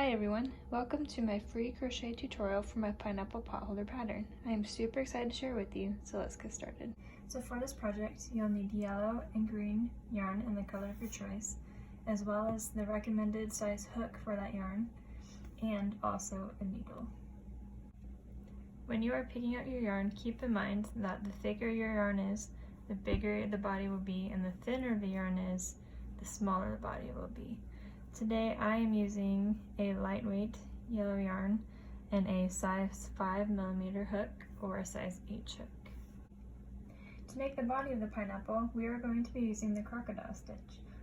Hi everyone, welcome to my free crochet tutorial for my pineapple potholder pattern. I am super excited to share with you, so let's get started. So for this project, you'll need yellow and green yarn in the color of your choice, as well as the recommended size hook for that yarn, and also a needle. When you are picking out your yarn, keep in mind that the thicker your yarn is, the bigger the body will be, and the thinner the yarn is, the smaller the body will be. Today I am using a lightweight yellow yarn and a size 5mm hook or a size H hook. To make the body of the pineapple, we are going to be using the crocodile stitch.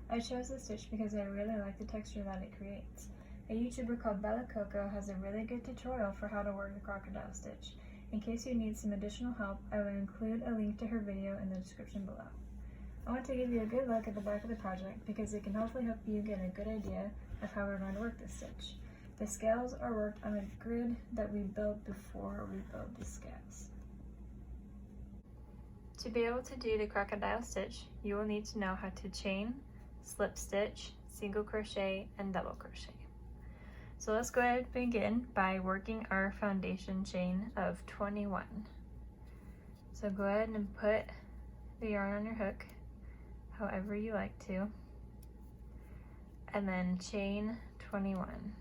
I chose this stitch because I really like the texture that it creates. A YouTuber called Bella Coco has a really good tutorial for how to work the crocodile stitch. In case you need some additional help, I will include a link to her video in the description below. I want to give you a good look at the back of the project because it can hopefully help you get a good idea of how we're going to work this stitch. The scales are worked on a grid that we built before we build the scales. To be able to do the crocodile stitch, you will need to know how to chain, slip stitch, single crochet, and double crochet. So let's go ahead and begin by working our foundation chain of 21. So go ahead and put the yarn on your hook however you like to, and then chain 21.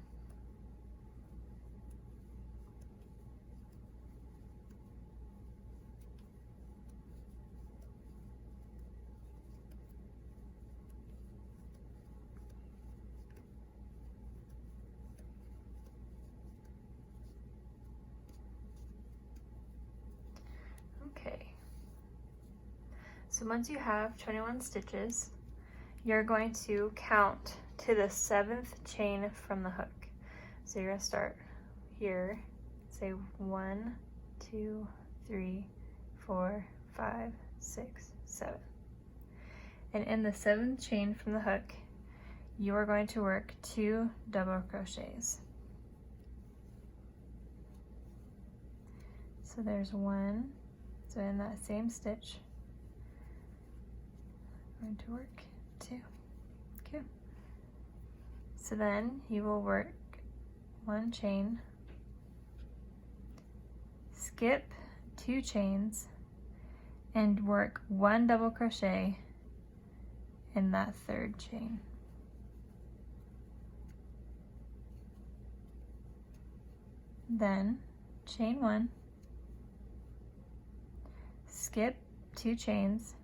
Okay. So once you have 21 stitches, you're going to count to the 7th chain from the hook. So you're going to start here, say 1, 2, 3, 4, 5, 6, 7. And in the 7th chain from the hook, you are going to work 2 double crochets. So there's 1, so in that same stitch, I'm going to work 2. Okay. So then you will work 1 chain, skip 2 chains, and work 1 double crochet in that 3rd chain. Then chain 1, skip 2 chains,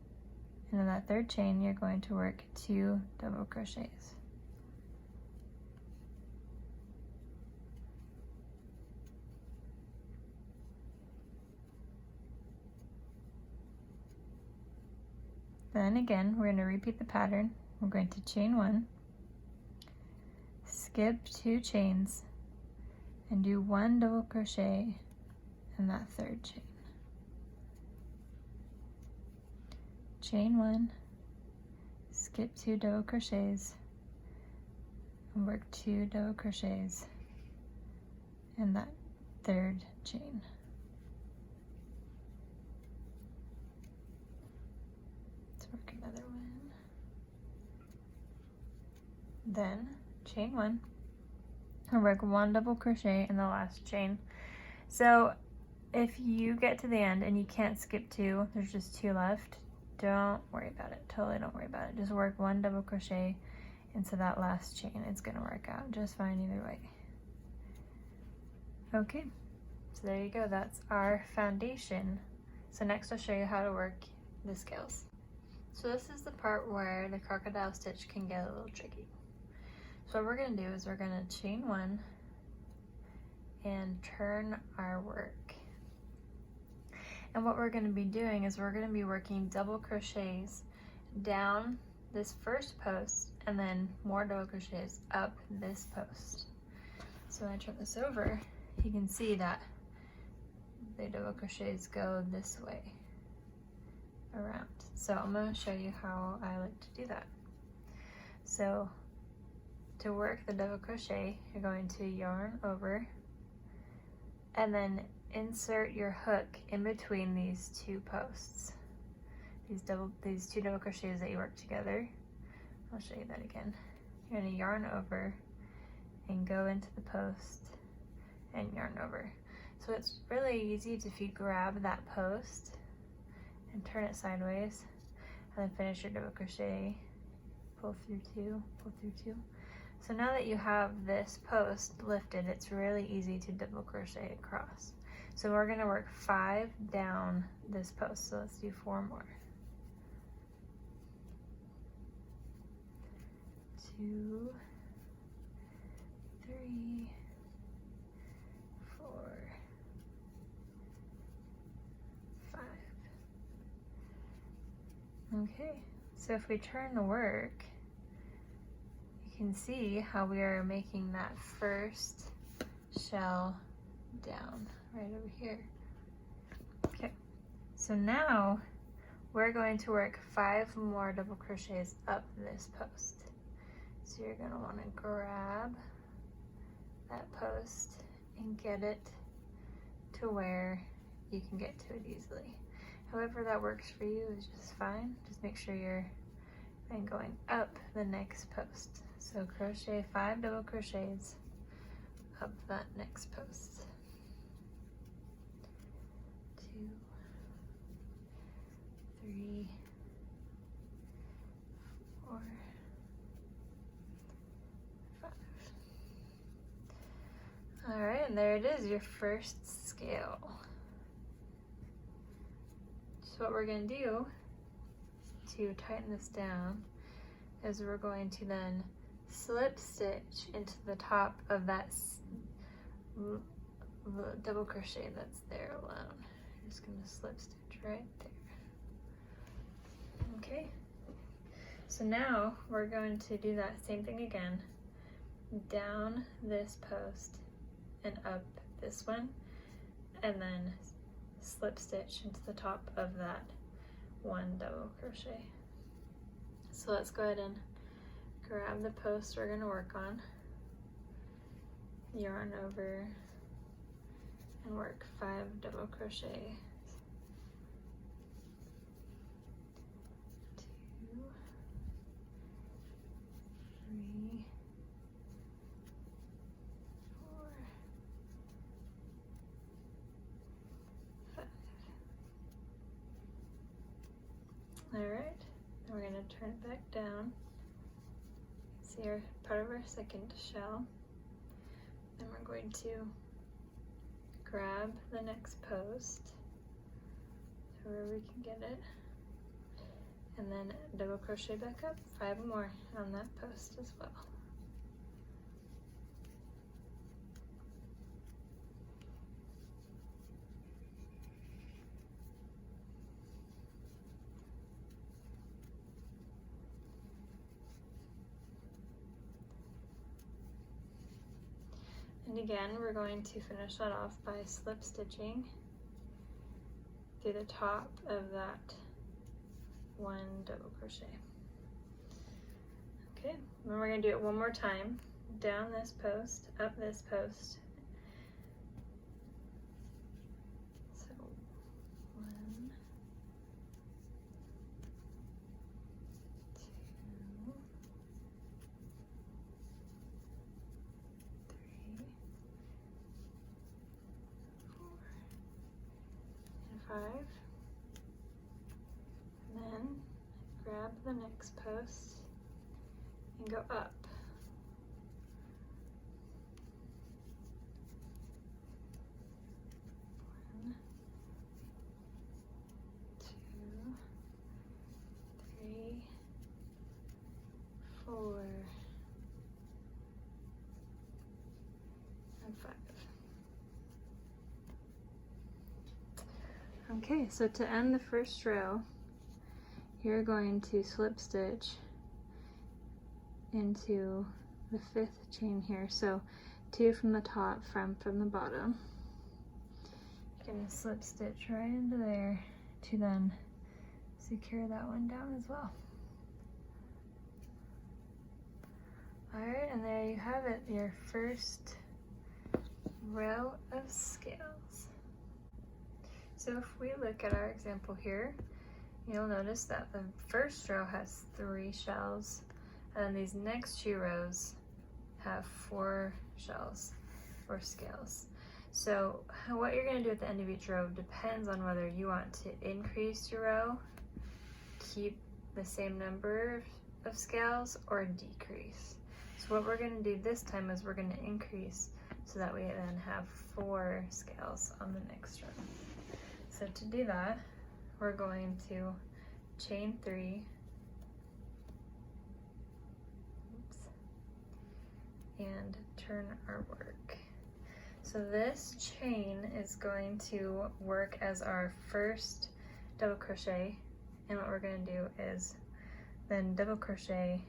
and in that 3rd chain, you're going to work 2 double crochets. Then again, we're going to repeat the pattern. We're going to chain 1, skip 2 chains, and do 1 double crochet in that 3rd chain. Chain 1, skip 2 double crochets, and work 2 double crochets in that 3rd chain. Let's work another one. Then chain 1, and work 1 double crochet in the last chain. So if you get to the end and you can't skip 2, there's just 2 left, don't worry about it. Totally don't worry about it. Just work 1 double crochet into that last chain. It's gonna work out just fine either way. Okay, so there you go. That's our foundation. So next I'll show you how to work the scales. So this is the part where the crocodile stitch can get a little tricky. So what we're gonna do is we're gonna chain 1 and turn our work. And what we're going to be doing is we're going to be working double crochets down this first post and then more double crochets up this post. So when I turn this over, you can see that the double crochets go this way around. So I'm going to show you how I like to do that. So to work the double crochet, you're going to yarn over and then insert your hook in between these 2 posts, these 2 double crochets that you work together. I'll show you that again. You're going to yarn over and go into the post and yarn over. So it's really easy if you grab that post and turn it sideways and then finish your double crochet, pull through two, pull through two. So now that you have this post lifted, it's really easy to double crochet across. So we're gonna work 5 down this post. So let's do 4 more. 2, 3, 4, 5. Okay, so if we turn the work, you can see how we are making that first shell down right over here. Okay, so now we're going to work 5 more double crochets up this post. So you're going to want to grab that post and get it to where you can get to it easily. However that works for you is just fine. Just make sure you're then going up the next post. So crochet 5 double crochets up that next post. 2, 3, 4, 5. All right, and there it is, your first scale. So what we're going to do to tighten this down is we're going to then slip stitch into the top of that double crochet that's there alone. I'm just going to slip stitch right there. Okay, so now we're going to do that same thing again, down this post and up this one, and then slip stitch into the top of that one double crochet. So let's go ahead and grab the post we're going to work on, yarn over, and work 5 double crochet. 2, 3, 4, 5. All right, then we're going to turn it back down. See our part of our second shell. Then we're going to grab the next post to where we can get it, and then double crochet back up 5 more on that post as well. And again, we're going to finish that off by slip stitching through the top of that one double crochet. Okay, then we're going to do it one more time, down this post, up this post. So 1, 2, 3, 4, and 5. And then grab the next post and go up. 1, 2, 3, 4, and 5. Okay, so to end the first row, you're going to slip stitch into the 5th chain here. So 2 from the top, from the bottom. You're going to slip stitch right into there to then secure that one down as well. Alright, and there you have it, your first row of scales. So if we look at our example here, you'll notice that the first row has 3 shells, and then these next 2 rows have 4 shells or scales. So what you're going to do at the end of each row depends on whether you want to increase your row, keep the same number of scales, or decrease. So what we're going to do this time is we're going to increase so that we then have 4 scales on the next row. So to do that, we're going to chain 3, and turn our work. So this chain is going to work as our first double crochet, and what we're going to do is then double crochet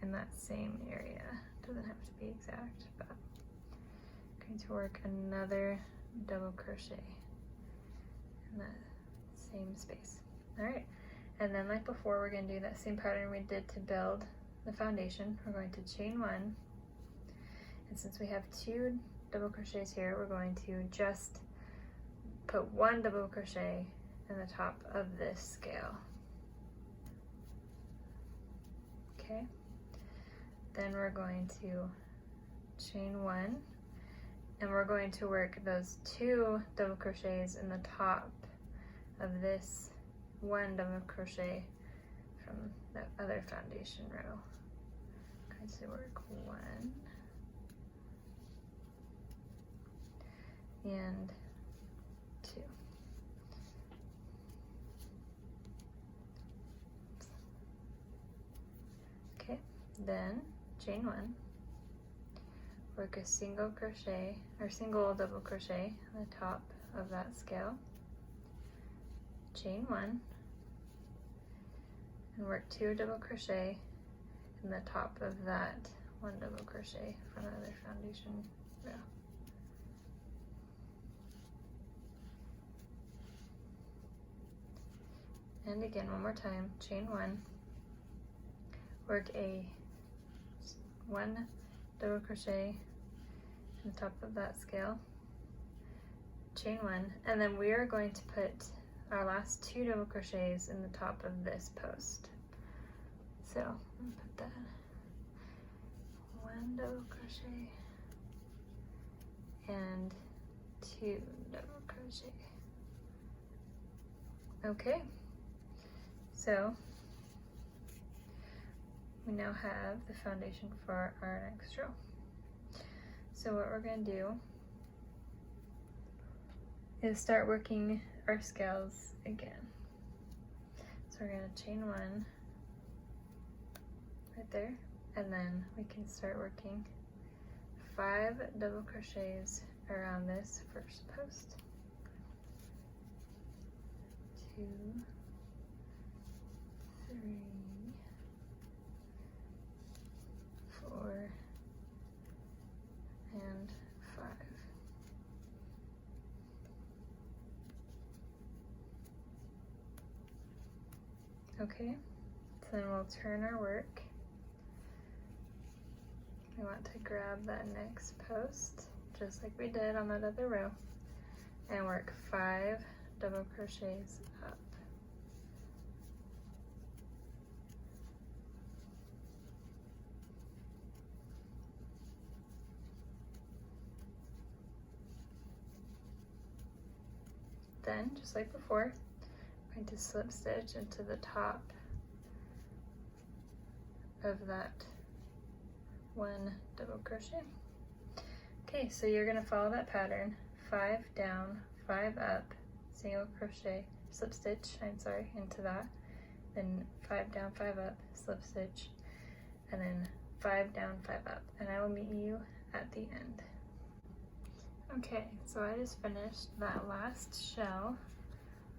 in that same area. Doesn't have to be exact, but I'm going to work another double crochet in that same space. All right, and then like before, we're going to do that same pattern we did to build the foundation. We're going to chain 1, and since we have 2 double crochets here, we're going to just put 1 double crochet in the top of this scale. Okay, then we're going to chain 1, and we're going to work those 2 double crochets in the top of this 1 double crochet from the other foundation row. I'm going to work 1 and 2. Okay, then chain 1, work a single crochet or single double crochet on the top of that scale, chain 1, and work 2 double crochet in the top of that 1 double crochet from the other foundation row. And again, one more time, chain 1, work a 1 double crochet in the top of that scale, chain 1, and then we are going to put our last 2 double crochets in the top of this post. So I'm gonna put that 1 double crochet and 2 double crochet. Okay. So we now have the foundation for our next row. So what we're going to do is start working our scales again. So we're going to chain 1 right there, and then we can start working 5 double crochets around this first post. 2, 3, 4, and 5. Okay, so then we'll turn our work. We want to grab that next post, just like we did on that other row, and work 5 double crochets up. Then, just like before, I'm going to slip stitch into the top of that 1 double crochet. Okay, so you're going to follow that pattern, 5 down, 5 up, single crochet, slip stitch, into that, then 5 down, 5 up, slip stitch, and then 5 down, 5 up, and I will meet you at the end. Okay, so I just finished that last shell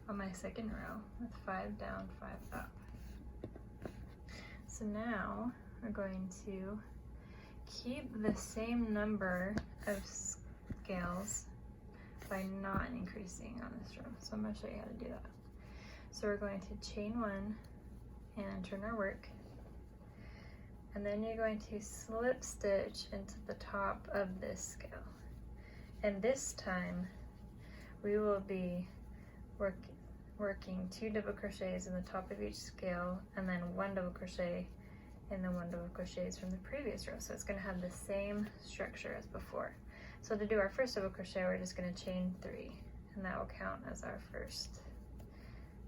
on my second row with 5 down, 5 up. So now we're going to keep the same number of scales by not increasing on this row. So I'm going to show you how to do that. So we're going to chain 1 and turn our work, and then you're going to slip stitch into the top of this scale. And this time we will be working 2 double crochets in the top of each scale, and then 1 double crochet and then 1 double crochets from the previous row. So it's going to have the same structure as before. So to do our first double crochet, we're just going to chain 3, and that will count as our first.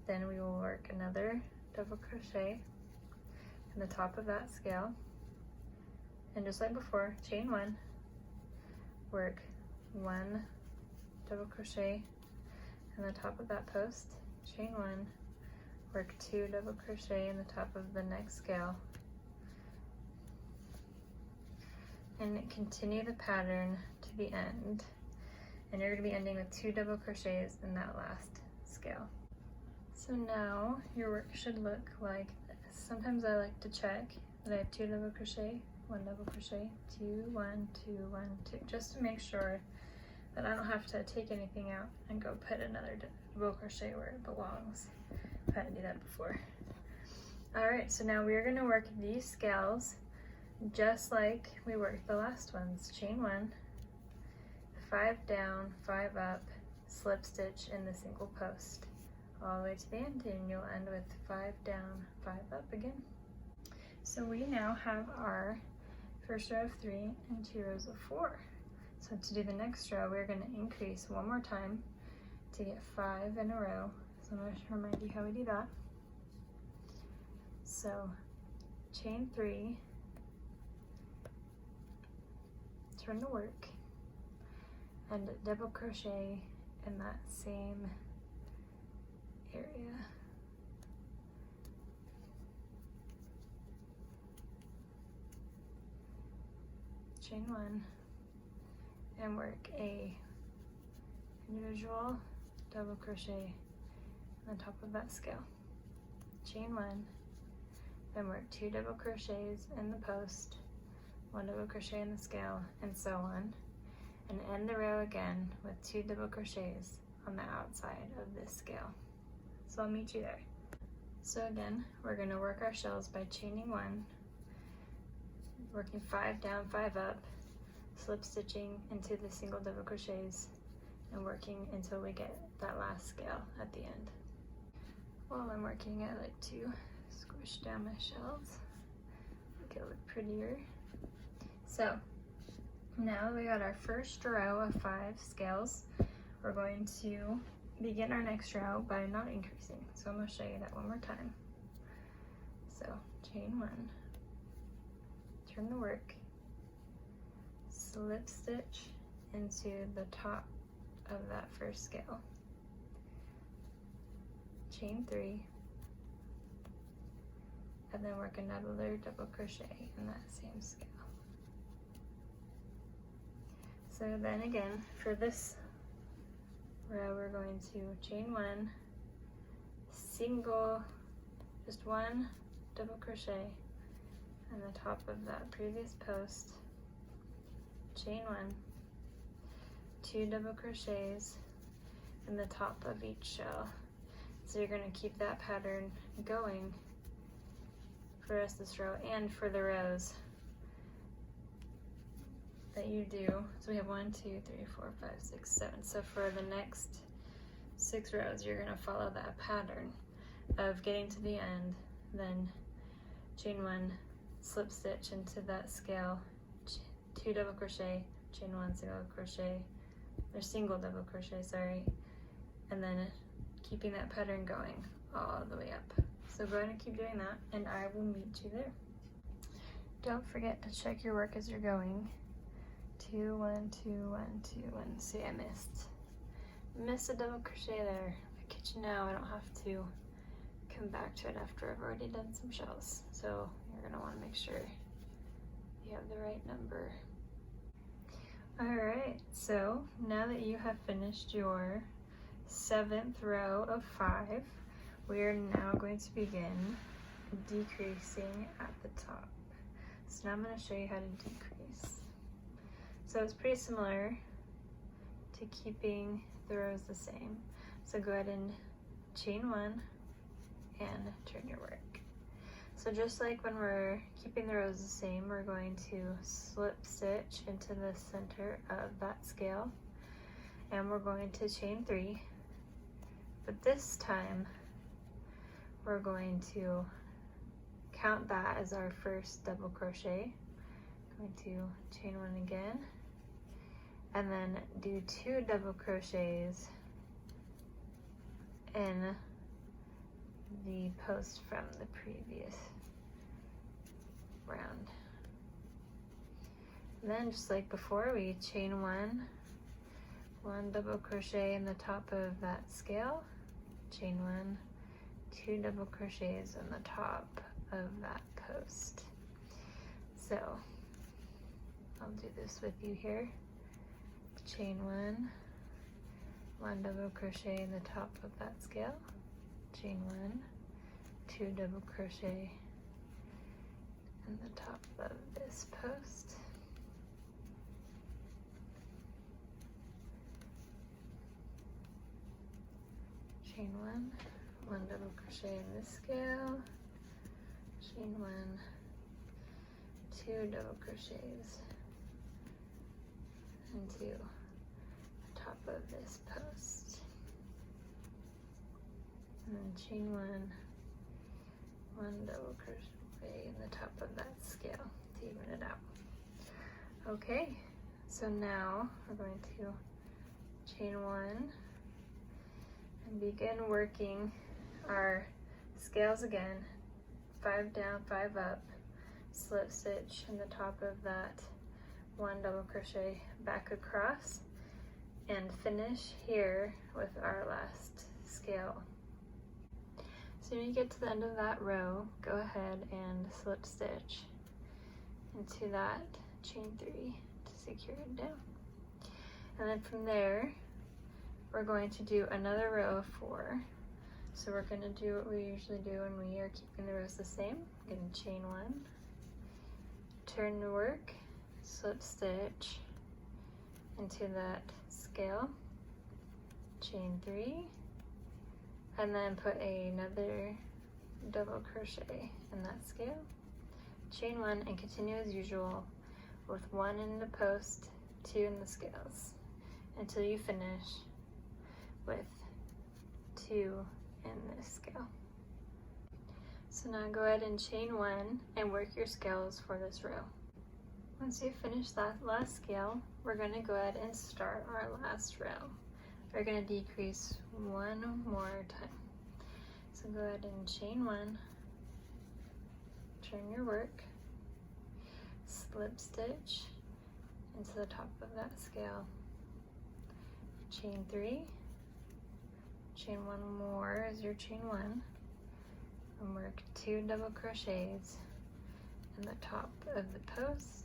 Then we will work another double crochet in the top of that scale, and just like before, chain 1, work 1 double crochet in the top of that post, chain 1, work 2 double crochet in the top of the next scale, and continue the pattern to the end. And you're going to be ending with 2 double crochets in that last scale. So now your work should look like this. Sometimes I like to check that I have 2 double crochet, 1 double crochet, 2, 1, 2, 1, 2, just to make sure that I don't have to take anything out and go put another double crochet where it belongs. I've had to do that before. Alright, so now we're going to work these scales just like we worked the last ones. Chain 1, 5 down, 5 up, slip stitch in the single post all the way to the end, and you'll end with 5 down, 5 up again. So we now have our first row of 3 and 2 rows of 4. So to do the next row, we're going to increase one more time to get 5 in a row. So I'm going to remind you how we do that. So chain 3, turn to work, and double crochet in that same area. Chain 1 and work a individual double crochet on the top of that scale. Chain 1, then work 2 double crochets in the post, 1 double crochet in the scale, and so on, and end the row again with 2 double crochets on the outside of this scale. So I'll meet you there. So again, we're going to work our shells by chaining 1, working 5 down, 5 up, slip stitching into the single double crochets, and working until we get that last scale at the end. While I'm working, I like to squish down my shells, make it look prettier. So now we got our first row of 5 scales. We're going to begin our next row by not increasing. So I'm going to show you that one more time. So chain 1, turn the work, slip stitch into the top of that first scale, chain 3, and then work another double crochet in that same scale. So then again, for this row, we're going to chain 1, single, just 1 double crochet on the top of that previous post, chain 1, 2 double crochets in the top of each shell. So you're going to keep that pattern going for the rest of this row and for the rows that you do. So we have 1, 2, 3, 4, 5, 6, 7. So for the next 6 rows, you're going to follow that pattern of getting to the end, then chain 1, slip stitch into that scale, 2 double crochet, chain 1, single crochet, or single double crochet, sorry, and then keeping that pattern going all the way up. So go ahead and keep doing that, and I will meet you there. Don't forget to check your work as you're going. 2, 1, 2, 1, 2, 1. See, I missed a double crochet there. I kid you now, I don't have to come back to it after I've already done some shells. So you're gonna want to make sure you have the right number. Alright, so now that you have finished your 7th row of 5, we are now going to begin decreasing at the top. So now I'm going to show you how to decrease. So it's pretty similar to keeping the rows the same. So go ahead and chain 1 and turn your work. So just like when we're keeping the rows the same, we're going to slip stitch into the center of that scale, and we're going to chain 3, but this time we're going to count that as our first double crochet. Going to chain one again, and then do 2 double crochets in the post from the previous round. And then just like before, we chain one double crochet in the top of that scale, chain one, 2 double crochets in the top of that post. So I'll do this with you here. Chain one double crochet in the top of that scale, chain one, 2 double crochet in the top of this post, chain one double crochet in this scale, chain one, 2 double crochets into the top of this post, and then chain one double crochet in the top of that scale to even it out. Okay, so now we're going to chain one and begin working our scales again, 5 down, 5 up, slip stitch in the top of that 1 double crochet back across, and finish here with our last scale. So when you get to the end of that row, go ahead and slip stitch into that chain 3 to secure it down. And then from there, we're going to do another row of 4. So we're going to do what we usually do when we are keeping the rows the same. I'm going to chain one, turn the work, slip stitch into that scale, chain 3, and then put another double crochet in that scale, chain one, and continue as usual with 1 in the post, 2 in the scales until you finish with 2 in this scale. So now go ahead and chain 1 and work your scales for this row. Once you finish that last scale, we're going to go ahead and start our last row. We're going to decrease 1 more time. So go ahead and chain 1, turn your work, slip stitch into the top of that scale, chain 3, chain 1 more as your chain 1, and work 2 double crochets in the top of the post,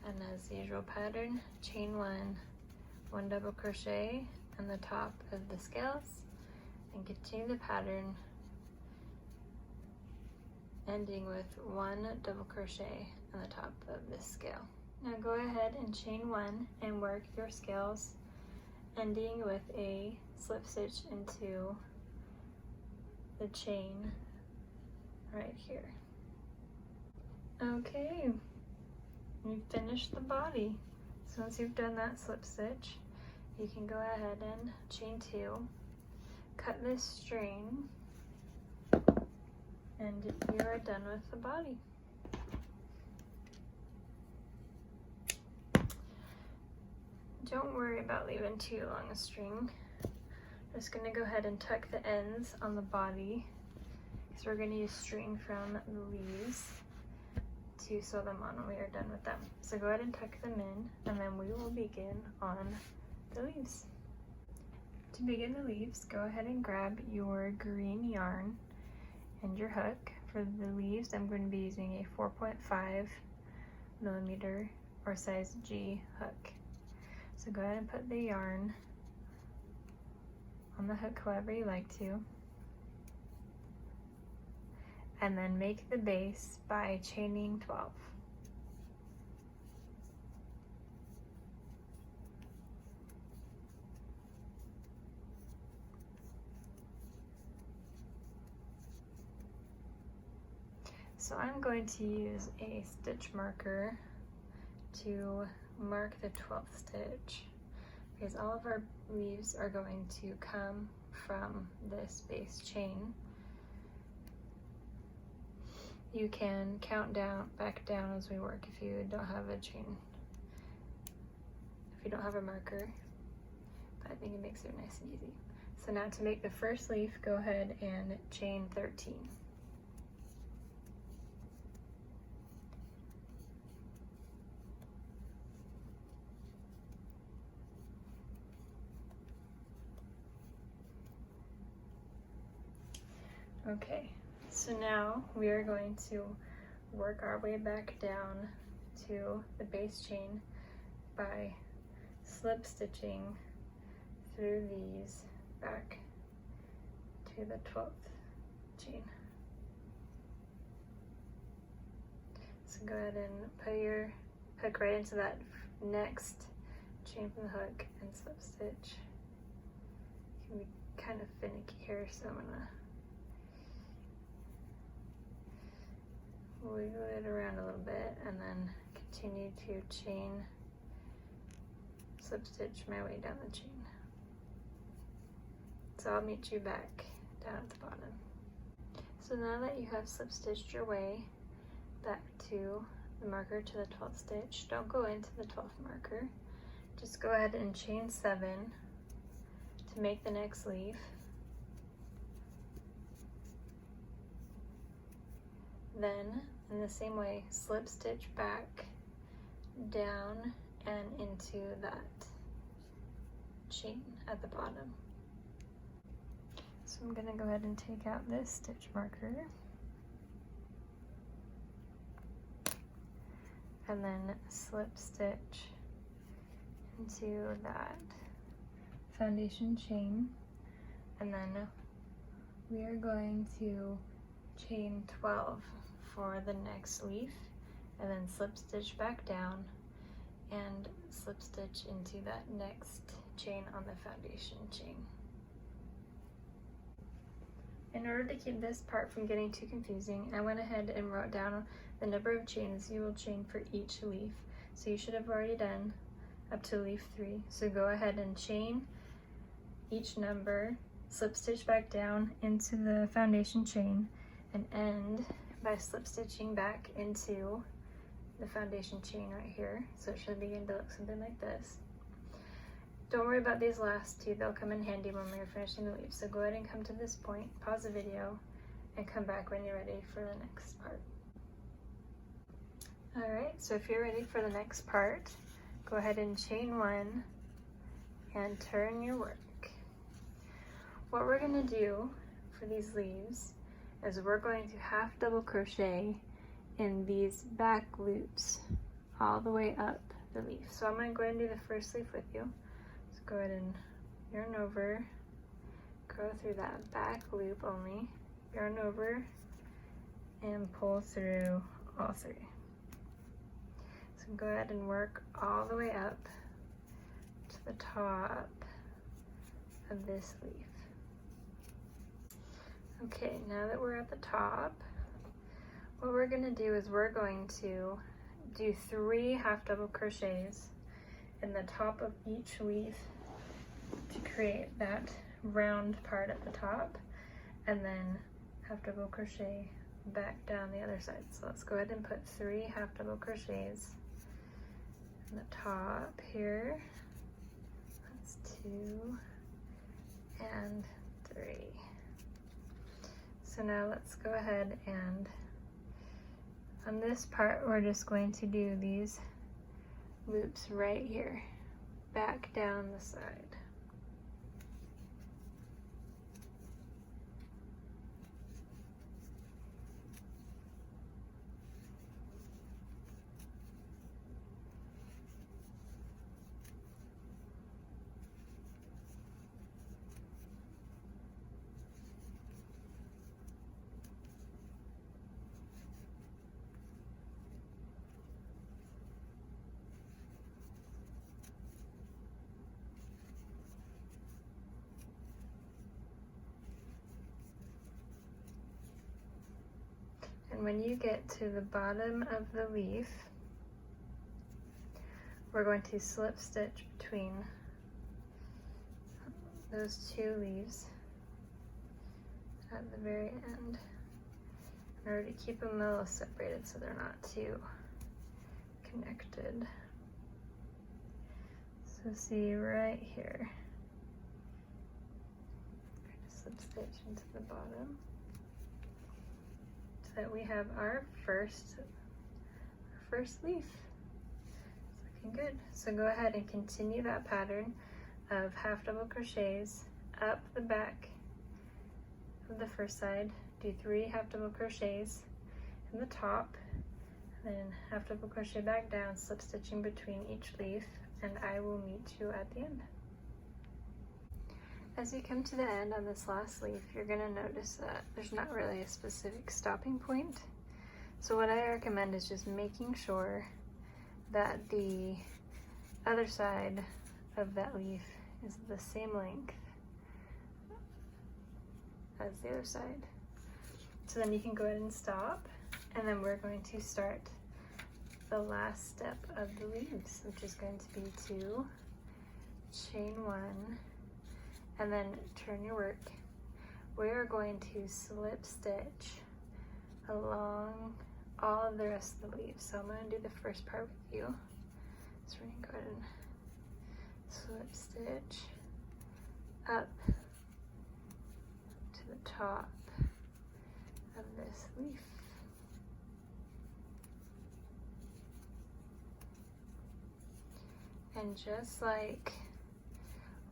and as the usual pattern, chain 1 double crochet in the top of the scales, and continue the pattern ending with 1 double crochet in the top of this scale. Now go ahead and chain 1 and work your scales ending with a slip stitch into the chain right here. Okay, you've finished the body. So once you've done that slip stitch, you can go ahead and chain 2, cut this string, and you are done with the body. Don't worry about leaving too long a string. I'm just going to go ahead and tuck the ends on the body, because we're going to use string from the leaves to sew them on when we are done with them. So go ahead and tuck them in, and then we will begin on the leaves. To begin the leaves, go ahead and grab your green yarn and your hook. For the leaves, I'm going to be using a 4.5 millimeter or size G hook. So go ahead and put the yarn on the hook however you like to, and then make the base by chaining 12. So I'm going to use a stitch marker to mark the 12th stitch, because all of our leaves are going to come from this base chain. You can count back down as we work if you don't have a chain, if you don't have a marker, but I think it makes it nice and easy. So now to make the first leaf, go ahead and chain 13. Okay, so now we are going to work our way back down to the base chain by slip stitching through these back to the 12th chain. So go ahead and put your hook right into that next chain from the hook and slip stitch. It can be kind of finicky here, so I'm gonna wiggle it around a little bit and then continue to chain, slip stitch my way down the chain. So I'll meet you back down at the bottom. So now that you have slip stitched your way back to the marker to the 12th stitch, don't go into the 12th marker. Just go ahead and chain 7 to make the next leaf. Then, in the same way, slip stitch back, down, and into that chain at the bottom. So I'm going to go ahead and take out this stitch marker. And then slip stitch into that foundation chain. And then we are going to chain 12 for the next leaf, and then slip stitch back down and slip stitch into that next chain on the foundation chain. In order to keep this part from getting too confusing, I went ahead and wrote down the number of chains you will chain for each leaf. So you should have already done up to leaf 3. So go ahead and chain each number, slip stitch back down into the foundation chain, and end by slip stitching back into the foundation chain right here. So it should begin to look something like this. Don't worry about these last two, they'll come in handy when we're finishing the leaf. So go ahead and come to this point, pause the video, and come back when you're ready for the next part. Alright, so if you're ready for the next part, go ahead and chain 1 and turn your work. What we're going to do for these leaves is we're going to half double crochet in these back loops all the way up the leaf. So I'm going to go ahead and do the first leaf with you. So go ahead and yarn over, go through that back loop only, yarn over, and pull through all 3. So go ahead and work all the way up to the top of this leaf. Okay, now that we're at the top, what we're going to do is we're going to do 3 half double crochets in the top of each leaf to create that round part at the top, and then half double crochet back down the other side. So let's go ahead and put 3 half double crochets in the top here. That's 2 and 3. So now let's go ahead and on this part we're just going to do these loops right here, back down the side. And when you get to the bottom of the leaf, we're going to slip stitch between those 2 leaves at the very end. in order to keep them a little separated so they're not too connected. So see right here, slip stitch into the bottom so that we have our first leaf. It's looking good. So go ahead and continue that pattern of half double crochets up the back of the first side. Do 3 half double crochets in the top, then half double crochet back down, slip stitching between each leaf, and I will meet you at the end. As you come to the end on this last leaf, you're going to notice that there's not really a specific stopping point. So what I recommend is just making sure that the other side of that leaf is the same length as the other side. So then you can go ahead and stop, and then we're going to start the last step of the leaves, which is going to be to chain 1 and then turn your work. We are going to slip stitch along all of the rest of the leaves. So I'm going to do the first part with you. So we're going to go ahead and slip stitch up to the top of this leaf. And just like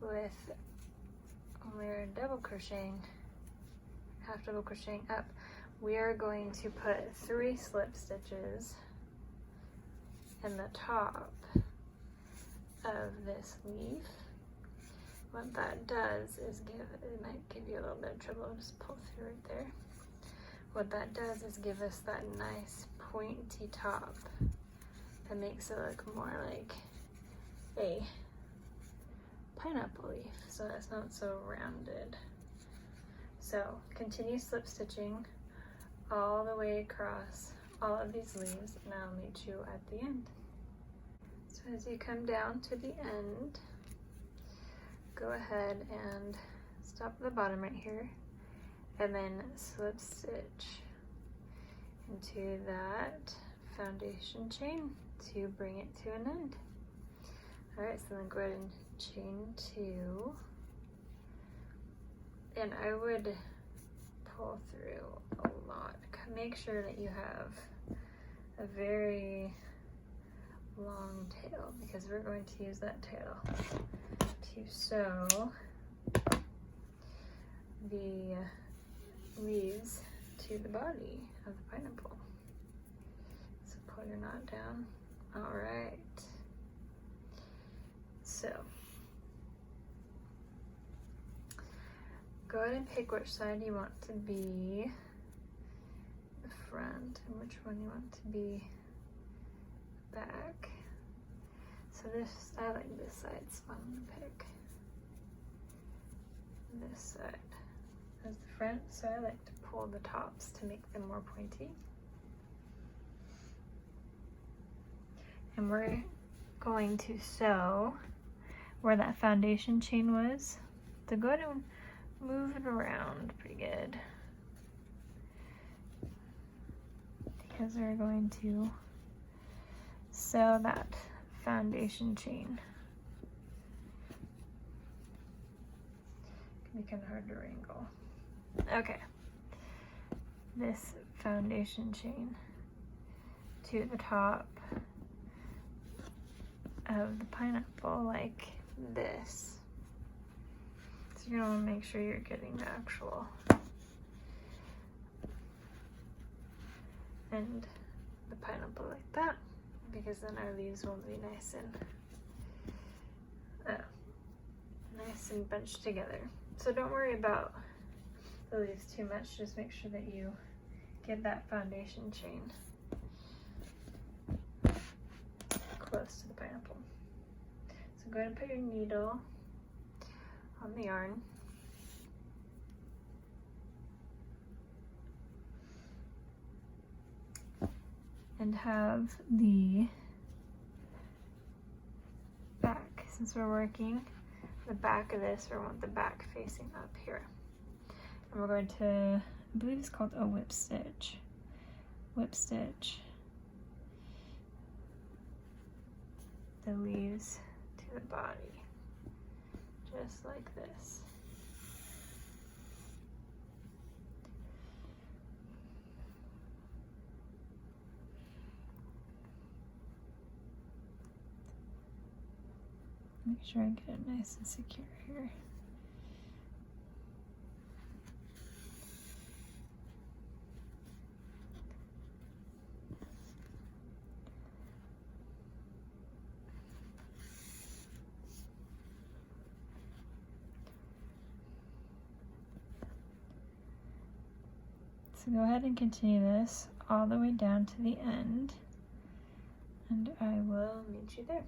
with when we were double crocheting, half double crocheting up, we are going to put 3 slip stitches in the top of this leaf. What that does is it might give you a little bit of trouble, just pull through right there. What that does is give us that nice pointy top that makes it look more like a pineapple leaf, so it's not so rounded. So continue slip stitching all the way across all of these leaves, and I'll meet you at the end. So as you come down to the end, go ahead and stop at the bottom right here, and then slip stitch into that foundation chain to bring it to an end. All right, so then go ahead and chain 2, and I would pull through a lot. Make sure that you have a very long tail, because we're going to use that tail to sew the leaves to the body of the pineapple. So pull your knot down. All right. So go ahead and pick which side you want to be the front and which one you want to be back. So this, I like this side, so I'm gonna pick this side as the front. So I like to pull the tops to make them more pointy. And we're going to sew where that foundation chain was. So go ahead and move it around pretty good, because we're going to sew that foundation chain. It can be kind of hard to wrangle. Okay, this foundation chain to the top of the pineapple like this. So you're gonna want to make sure you're getting the actual end of the pineapple like that, because then our leaves will be nice and bunched together. So don't worry about the leaves too much, just make sure that you get that foundation chain close to the pineapple. So go ahead and put your needle on the yarn. And have the back, since we're working the back of this, we want the back facing up here. And we're going to, I believe it's called a whip stitch. whip stitch the leaves to the body, just like this. Make sure I get it nice and secure here. So go ahead and continue this all the way down to the end, and I will meet you there.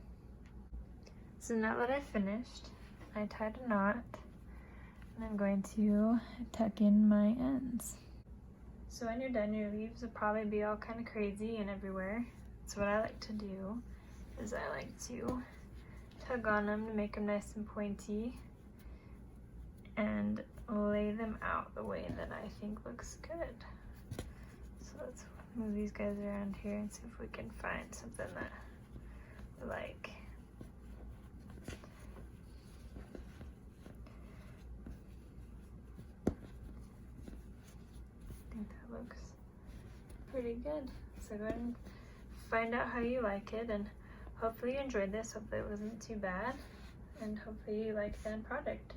So now that I've finished, I tied a knot, and I'm going to tuck in my ends. So when you're done, your leaves will probably be all kind of crazy and everywhere. So what I like to do is I like to tug on them to make them nice and pointy and lay them out the way that I think looks good. So let's move these guys around here and see if we can find something that we like. I think that looks pretty good. So go ahead and find out how you like it, and hopefully you enjoyed this. Hopefully it wasn't too bad, and hopefully you like the end product.